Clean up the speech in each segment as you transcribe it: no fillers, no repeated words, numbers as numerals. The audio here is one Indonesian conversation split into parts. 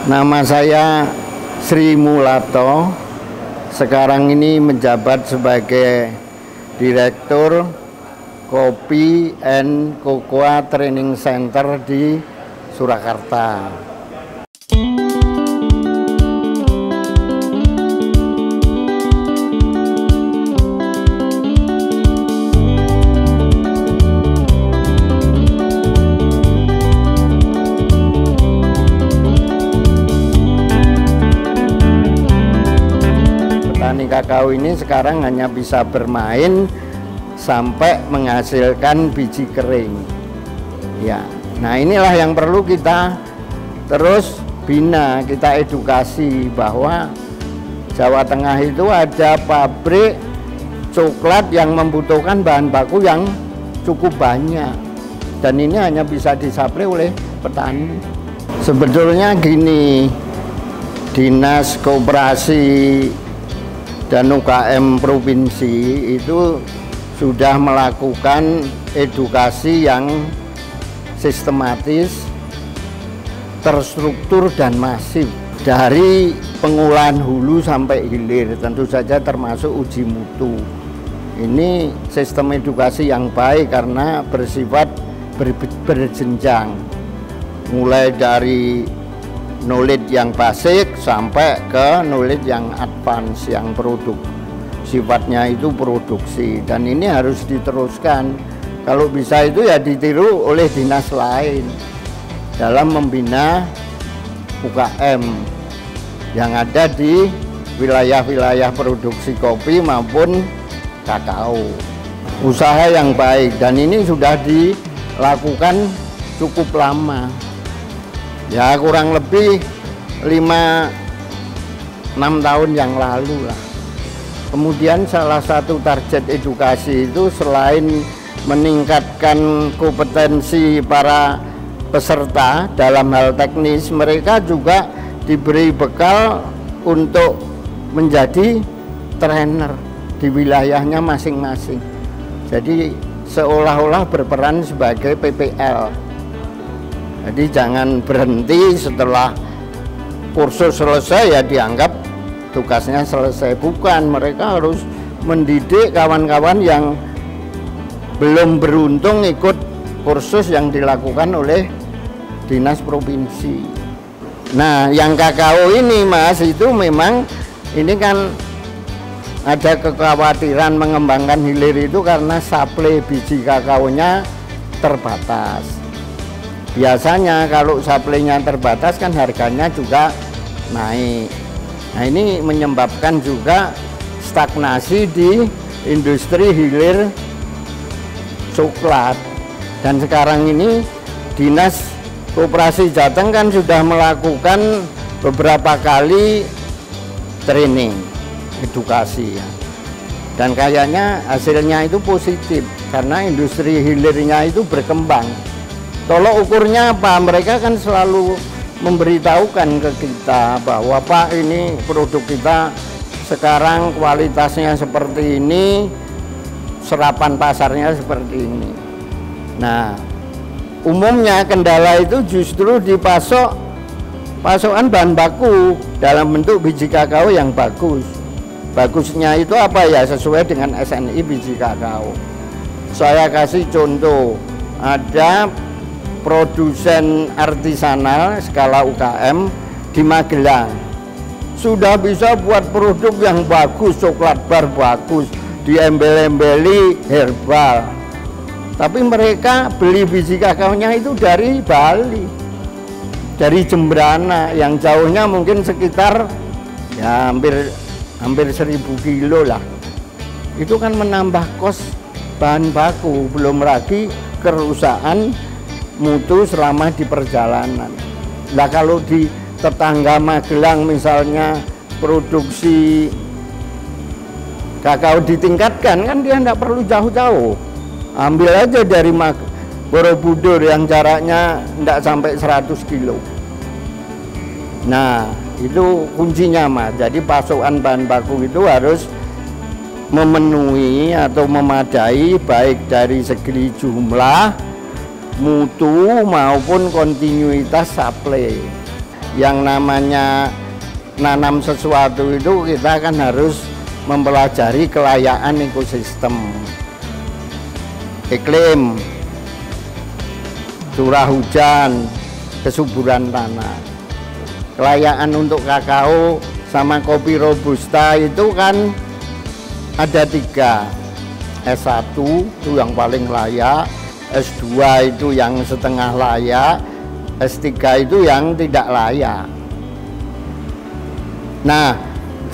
Nama saya Sri Mulato. Sekarang ini menjabat sebagai Direktur Kopi and Cocoa Training Center di Surakarta. Petani kakao ini sekarang hanya bisa bermain sampai menghasilkan biji kering. Ya, nah inilah yang perlu kita terus bina, kita edukasi bahwa Jawa Tengah itu ada pabrik coklat yang membutuhkan bahan baku yang cukup banyak, dan ini hanya bisa disuplai oleh petani. Sebetulnya gini, Dinas Koperasi dan UKM Provinsi itu sudah melakukan edukasi yang sistematis, terstruktur dan masif dari pengolahan hulu sampai hilir, tentu saja termasuk uji mutu. Ini sistem edukasi yang baik karena bersifat berjenjang, mulai dari knowledge yang basic sampai ke knowledge yang advance, yang sifatnya itu produksi, dan ini harus diteruskan. Kalau bisa itu ya ditiru oleh dinas lain dalam membina UKM yang ada di wilayah-wilayah produksi kopi maupun kakao. Usaha yang baik, dan ini sudah dilakukan cukup lama. Ya kurang lebih 5-6 tahun yang lalu lah. Kemudian salah satu target edukasi itu selain meningkatkan kompetensi para peserta dalam hal teknis, mereka juga diberi bekal untuk menjadi trainer di wilayahnya masing-masing. Jadi seolah-olah berperan sebagai PPL. Jadi jangan berhenti setelah kursus selesai ya dianggap tugasnya selesai. Bukan, mereka harus mendidik kawan-kawan yang belum beruntung ikut kursus yang dilakukan oleh dinas provinsi. Nah, yang kakao ini Mas, itu memang ini kan ada kekhawatiran mengembangkan hilir itu karena suplai biji kakaonya terbatas. Biasanya kalau suplainya terbatas kan harganya juga naik. Nah, ini menyebabkan juga stagnasi di industri hilir coklat. Dan sekarang ini Dinas Koperasi Jateng kan sudah melakukan beberapa kali training, edukasi ya. Dan kayaknya hasilnya itu positif karena industri hilirnya itu berkembang. Tolok ukurnya apa? Mereka kan selalu memberitahukan ke kita bahwa Pak, ini produk kita sekarang kualitasnya seperti ini, serapan pasarnya seperti ini. Nah, umumnya kendala itu justru di pasokan bahan baku dalam bentuk biji kakao yang bagus. Bagusnya itu apa ya? Sesuai dengan SNI biji kakao. Saya kasih contoh, ada produsen artisanal skala UKM di Magelang sudah bisa buat produk yang bagus, coklat bar bagus, diembel-embeli herbal, tapi mereka beli biji kakaonya itu dari Bali, dari Jembrana yang jauhnya mungkin sekitar ya hampir 1000 kilo lah. Itu kan menambah kos bahan baku, belum lagi kerusakan mutu selama di perjalanan. Nah, kalau di tetangga Magelang misalnya produksi kakao ditingkatkan, kan dia tidak perlu jauh-jauh, ambil aja dari Borobudur yang jaraknya tidak sampai 100 kilo. Nah, itu kuncinya Mas. Jadi pasokan bahan baku itu harus memenuhi atau memadai baik dari segi jumlah, mutu maupun kontinuitas suplai. yang namanya nanam sesuatu itu kita kan harus mempelajari kelayakan ekosistem, iklim, curah hujan, kesuburan tanah. Kelayakan untuk kakao sama kopi robusta itu kan ada 3. S1 itu yang paling layak, S2 itu yang setengah layak, S3 itu yang tidak layak. Nah,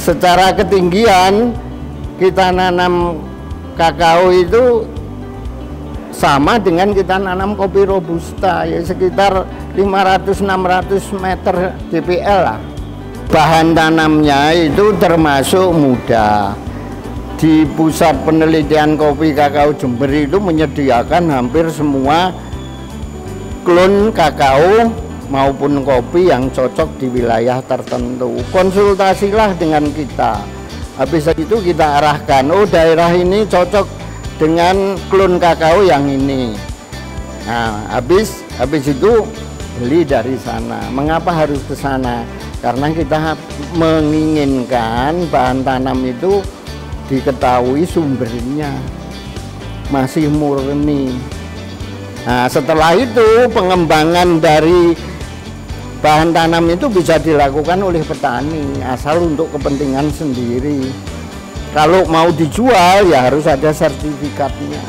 secara ketinggian kita nanam kakao itu sama dengan kita nanam kopi robusta, ya sekitar 500-600 meter DPL lah. Bahan tanamnya itu termasuk mudah. Di Pusat Penelitian Kopi Kakao Jember itu menyediakan hampir semua klon kakao maupun kopi yang cocok di wilayah tertentu. Konsultasilah dengan kita. Habis itu kita arahkan, oh daerah ini cocok dengan klon kakao yang ini. Nah, habis itu beli dari sana. Mengapa harus ke sana? Karena kita menginginkan bahan tanam itu diketahui sumbernya masih murni. Nah, setelah itu pengembangan dari bahan tanam itu bisa dilakukan oleh petani asal untuk kepentingan sendiri. Kalau mau dijual ya harus ada sertifikatnya.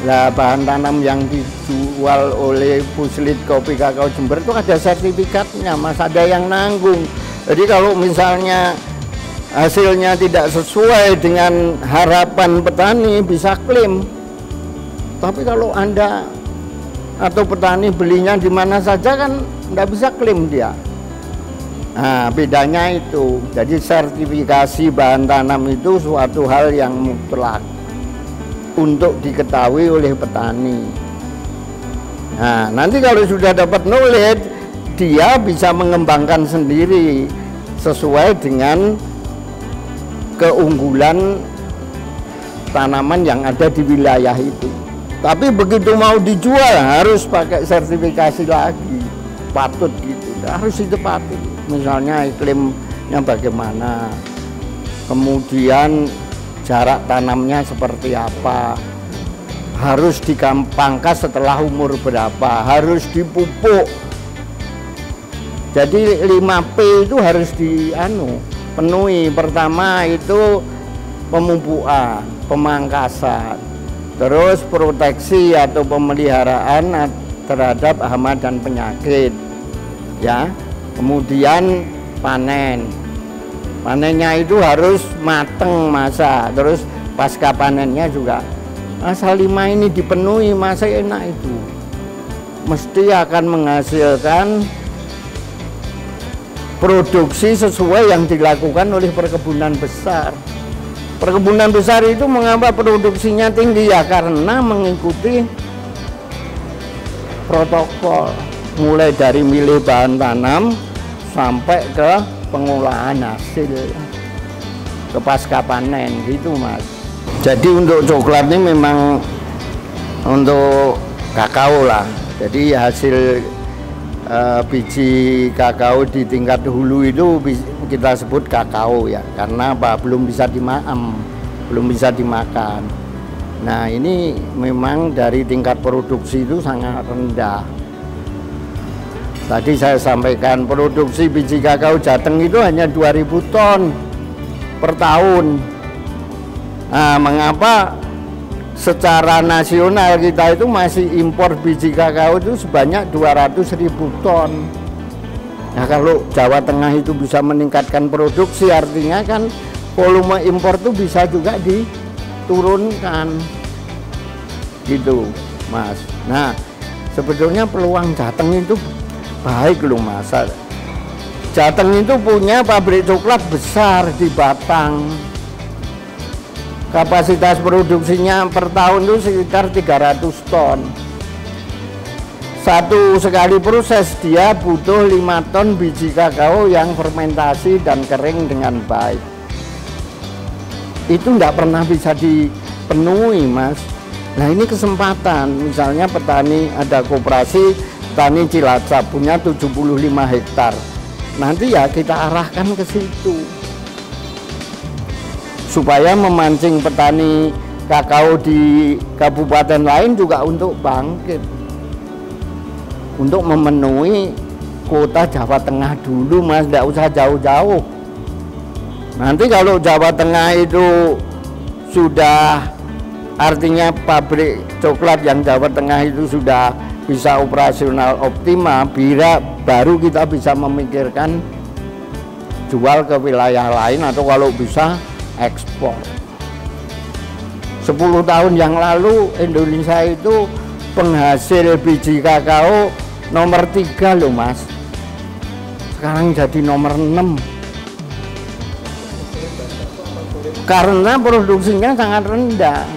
Nah, bahan tanam yang dijual oleh Puslit Kopi Kakao Jember itu ada sertifikatnya, Mas, ada yang nanggung. Jadi kalau misalnya hasilnya tidak sesuai dengan harapan petani bisa klaim. Tapi kalau Anda atau petani belinya di mana saja kan tidak bisa klaim dia. Nah, bedanya itu. Jadi sertifikasi bahan tanam itu suatu hal yang mutlak untuk diketahui oleh petani. Nah, nanti kalau sudah dapat knowledge, dia bisa mengembangkan sendiri sesuai dengan keunggulan tanaman yang ada di wilayah itu. Tapi begitu mau dijual harus pakai sertifikasi lagi, patut gitu, harus itu patut. Misalnya iklimnya bagaimana, kemudian jarak tanamnya seperti apa, harus dipangkas setelah umur berapa, harus dipupuk. Jadi 5P itu harus penuhi. Pertama itu pemupukan, pemangkasan, terus proteksi atau pemeliharaan terhadap hama dan penyakit, ya. Kemudian panennya itu harus mateng masa, terus pasca panennya juga. Asal 5 ini dipenuhi, masa enak itu mesti akan menghasilkan produksi sesuai yang dilakukan oleh perkebunan besar. Perkebunan besar itu mengapa produksinya tinggi? Ya karena mengikuti protokol, mulai dari milih bahan tanam sampai ke pengolahan hasil, ke pasca panen gitu, Mas. Jadi untuk coklat ini memang untuk kakao lah. Jadi hasil biji kakao di tingkat hulu itu kita sebut kakao ya, karena apa? Belum bisa dimakan. Nah, ini memang dari tingkat produksi itu sangat rendah. Tadi saya sampaikan produksi biji kakao Jateng itu hanya 2000 ton per tahun. Nah, mengapa secara nasional kita itu masih impor biji kakao itu sebanyak 200.000 ton. Nah, kalau Jawa Tengah itu bisa meningkatkan produksi, artinya kan volume impor itu bisa juga diturunkan gitu, Mas. Nah, sebetulnya peluang Jateng itu baik loh, Mas. Jateng itu punya pabrik coklat besar di Batang. Kapasitas produksinya per tahun itu sekitar 300 ton. Satu sekali proses dia butuh 5 ton biji kakao yang fermentasi dan kering dengan baik. Itu tidak pernah bisa dipenuhi, Mas. Nah, ini kesempatan. Misalnya petani ada koperasi petani Cilacap punya 75 hektar. Nanti ya kita arahkan ke situ supaya memancing petani kakao di kabupaten lain juga untuk bangkit, untuk memenuhi kota Jawa Tengah dulu, Mas, tidak usah jauh-jauh. Nanti kalau Jawa Tengah itu sudah, artinya pabrik coklat yang Jawa Tengah itu sudah bisa operasional optimal, baru kita bisa memikirkan jual ke wilayah lain atau kalau bisa ekspor. 10 tahun yang lalu Indonesia itu penghasil biji kakao nomor 3 loh, Mas. Sekarang jadi nomor 6 karena produksinya sangat rendah.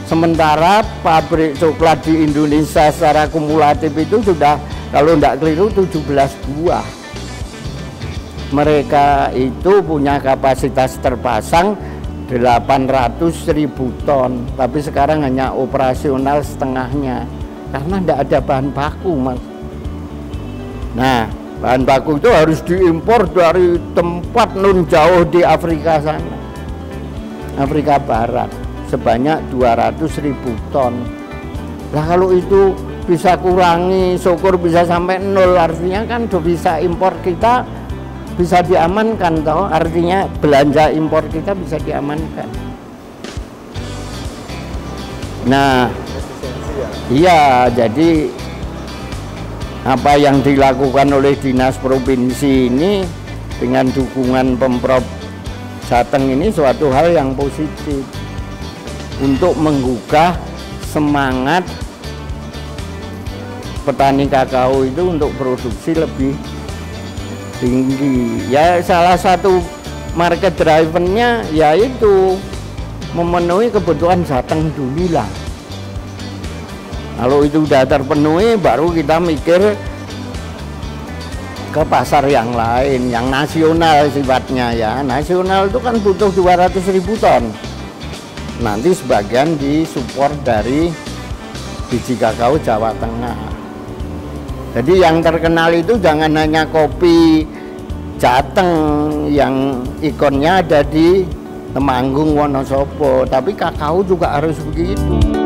Sementara pabrik coklat di Indonesia secara kumulatif itu sudah, kalau tidak keliru, 17 buah. Mereka itu punya kapasitas terpasang 800.000 ton, tapi sekarang hanya operasional setengahnya karena tidak ada bahan baku, Mas. Nah, bahan baku itu harus diimpor dari tempat nun jauh di Afrika sana, Afrika Barat, sebanyak 200.000 ton. Nah, kalau itu bisa kurangi, syukur bisa sampai 0, artinya kan udah bisa impor kita bisa diamankan, toh, artinya belanja impor kita bisa diamankan. Nah, iya, jadi apa yang dilakukan oleh Dinas Provinsi ini dengan dukungan Pemprov Jateng ini suatu hal yang positif untuk menggugah semangat petani kakao itu untuk produksi lebih tinggi. Ya, salah satu market drivernya yaitu memenuhi kebutuhan Jateng dulu lah. Kalau itu sudah terpenuhi, baru kita mikir ke pasar yang lain, yang nasional sifatnya ya. Nasional itu kan butuh 200.000 ton. Nanti sebagian disupport dari biji kakao Jawa Tengah. Jadi yang terkenal itu jangan hanya kopi Jateng yang ikonnya ada di Temanggung, Wonosobo, tapi kakao juga harus begitu.